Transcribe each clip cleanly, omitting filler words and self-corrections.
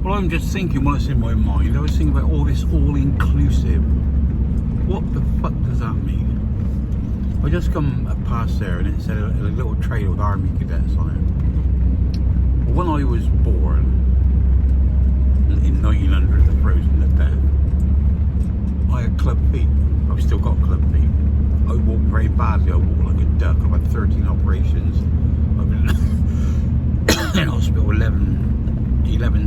Well, I'm just thinking what's in my mind. I was thinking about all this all-inclusive. What the fuck does that mean? I just come past there and it said a little trail with army cadets on it. Well, when I was born in 1900, the frozen to death, I had club feet. I've still got club feet. I walk very badly. I walk like a duck. I've had 13 operations. I've been in hospital 11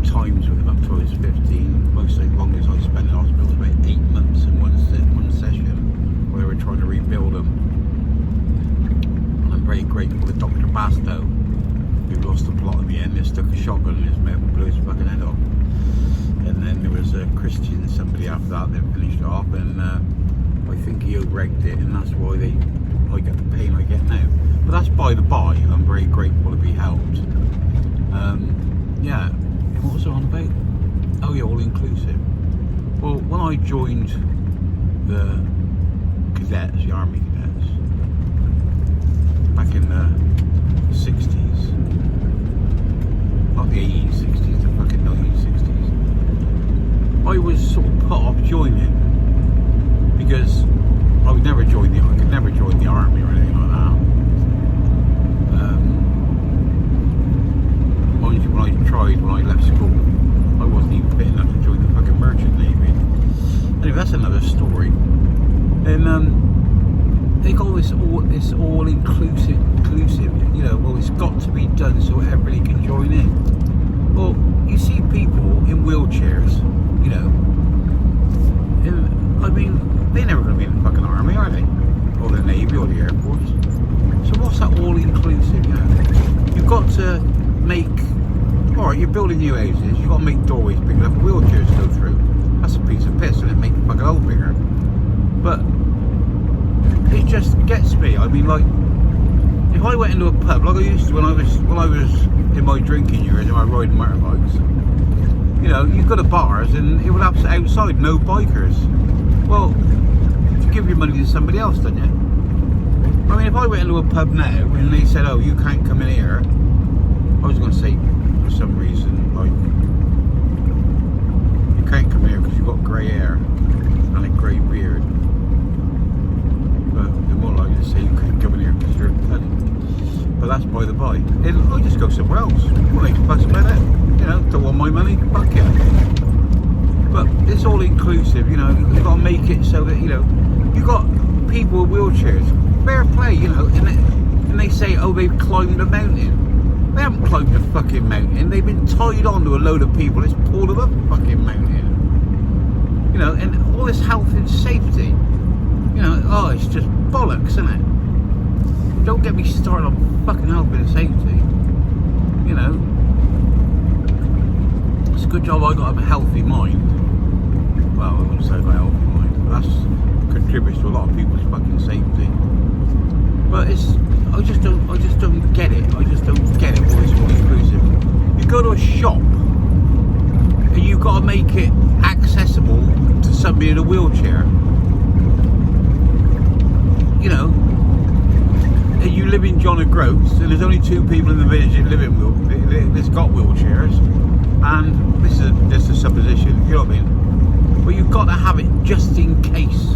times with up till I was 15. Most of the longest I spent in hospital was about 8 months in one session, where they were trying to rebuild them. And I'm very grateful to Dr. Bastow, who lost the plot in the end. They stuck a shotgun in his mouth and blew his fucking head off. And then there was a Christian, somebody after that, that finished it off, and I think he over-egged it, and that's why I get the pain I get now. But that's by the by. I'm very grateful to be helped. Yeah. What was it on about? Oh yeah, all inclusive. Well, when I joined the cadets, the army cadets, back in the 60s, not the 1860s, the fucking 1960s, I was sort of put off joining because I could never join the army or anything like that. When I left school, I wasn't even fit enough to join the fucking merchant navy. Anyway, that's another story. And they got this all inclusive, you know. Well, it's got to be done so everybody can join in. Well, you see people in wheelchairs, you know. I mean, they're never going to be in the fucking army, are they? Or the navy, or the air force. So what's that all inclusive? You know, you've got to make. Alright, you're building new houses, you've got to make doorways big enough for wheelchairs to go through. That's a piece of piss, and it makes the fucking hole bigger. But it just gets me. I mean, like, if I went into a pub like I used to when I was in my drinking years and I ride motorbikes, you know, you go to bars and it would have to outside, no bikers. Well, you give your money to somebody else, don't you? I mean, if I went into a pub now and they said, oh, you can't come in here, I was going to say, for some reason, like, you can't come here because you've got grey hair and a grey beard. But they're more likely to say you can't come in here because you're a cunt. But that's by the by. And I just go somewhere else. What make a fuss about it? You know, don't want my money? Fuck it. But it's all inclusive, you know. You've got to make it so that, you know, you've got people with wheelchairs. Fair play, you know. And they say, oh, they've climbed a mountain. They haven't climbed a fucking mountain. They've been tied on to a load of people. It's pulled them up a fucking mountain. You know, and all this health and safety. You know, oh, it's just bollocks, isn't it? Don't get me started on fucking health and safety. You know, it's a good job I got a healthy mind. Well, I wouldn't say I got a healthy mind, but that contributes to a lot of people's fucking safety. But I just don't get it. I just don't get it. All this all inclusive. You go to a shop and you've got to make it accessible to somebody in a wheelchair. You know, and you live in John O'Groats and there's only 2 people in the village that live in that's got wheelchairs, and this is a supposition. You know what I mean? But you've got to have it just in case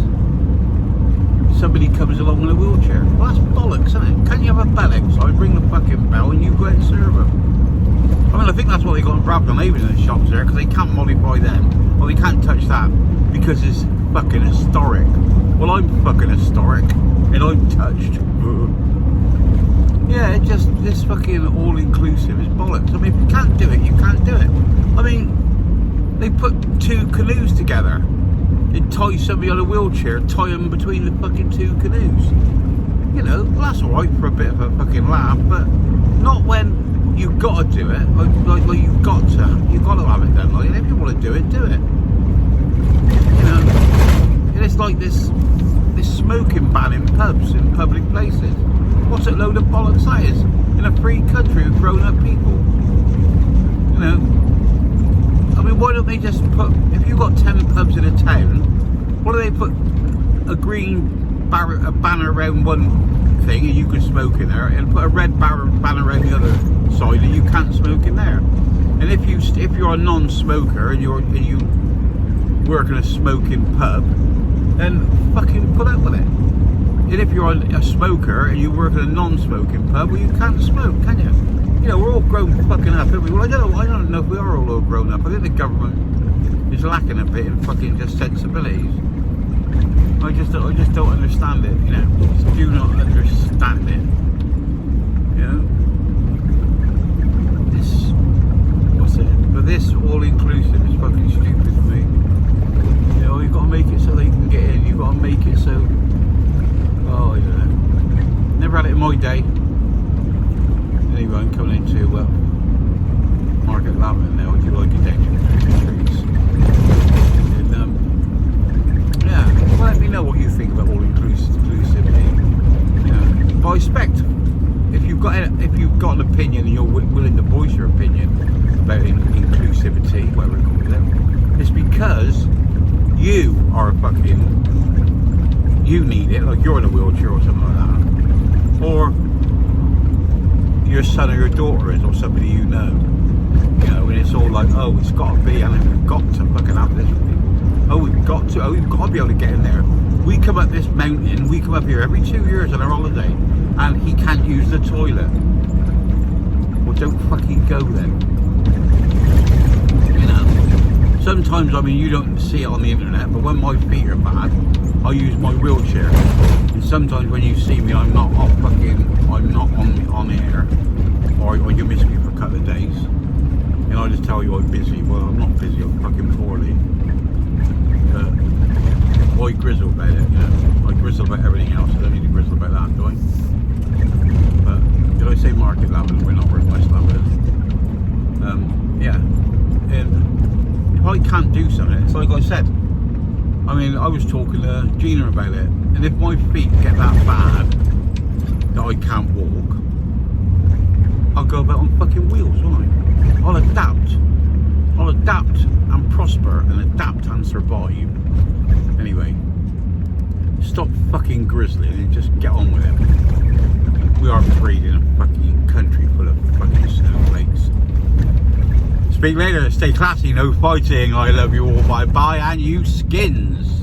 somebody comes along in a wheelchair. Well, that's bollocks, isn't it? Can't you have a bell outside, ring the fucking bell, and you go out and serve them? I mean, I think that's what they got in Bradford Haven in the shops there, because they can't modify them. Well, they can't touch that because it's fucking historic. Well, I'm fucking historic, and I'm touched. Yeah, it just, this fucking all-inclusive is bollocks. I mean, if you can't do it, you can't do it. I mean, they put 2 canoes together. They tie somebody on a wheelchair, tie them between the fucking 2 canoes. You know, well, that's alright for a bit of a fucking laugh, but not when you've got to do it. Like you've got to have it done. Like, and if you want to do it, do it. You know, and it's like this smoking ban in pubs, in public places. What's a load of bollocks that is? In a free country with grown-up people. You know. I mean, why don't they just put, if you've got 10 pubs in a town, why don't they put a green banner around one thing and you can smoke in there, and put a red banner around the other side and you can't smoke in there? And if you're a non-smoker and you work in a smoking pub, then fucking put up with it. And if you're a smoker and you work in a non-smoking pub, well, you can't smoke, can you? You know, we're all grown fucking up, aren't we? Well, I don't know if we are all grown up. I think the government is lacking a bit in fucking just sensibilities. I just don't understand it, you know. Just do not understand it. You know? But this all-inclusive is fucking stupid for me. You know, you've got to make it so they can get in. You've got to make it so... Oh, I don't know. Never had it in my day. Anyway, I'm coming into Market Lavin now. I do like it down the streets. And, yeah, well, let me know what you think about all-inclusivity. You know, but I expect if you've got an opinion and you're willing to voice your opinion about inclusivity, whatever it calls it, it's because you are you need it, like you're in a wheelchair or something like that, or your son or your daughter is, or somebody you know, and it's all like, oh, it's got to be, and we've got to fucking have this for people. Oh, we've got to be able to get in there. We come up this mountain, we come up here every 2 years on our holiday, and he can't use the toilet. Well, don't fucking go then. You know. Sometimes, I mean, you don't see it on the internet, but when my feet are bad, I use my wheelchair. And sometimes when you see me, I'm not on air, or you miss me for a couple of days, and I just tell you I'm busy. Well, I'm not busy. I'm fucking poorly. But why grizzle about it? You know, I grizzle about everything else. I don't need to grizzle about that, do I? But did I say Market Lavin? We're not West Lavin. Yeah. And if I can't do something, it's like I said. I mean, I was talking to Gina about it, and if my feet get that bad that I can't walk, I'll go about on fucking wheels, won't I? I'll adapt and prosper and adapt and survive. Anyway, stop fucking grizzling and just get on with it. We are freed in a fucking country full of fucking snowflakes. Speak later, stay classy, no fighting. I love you all, bye bye, and you skins.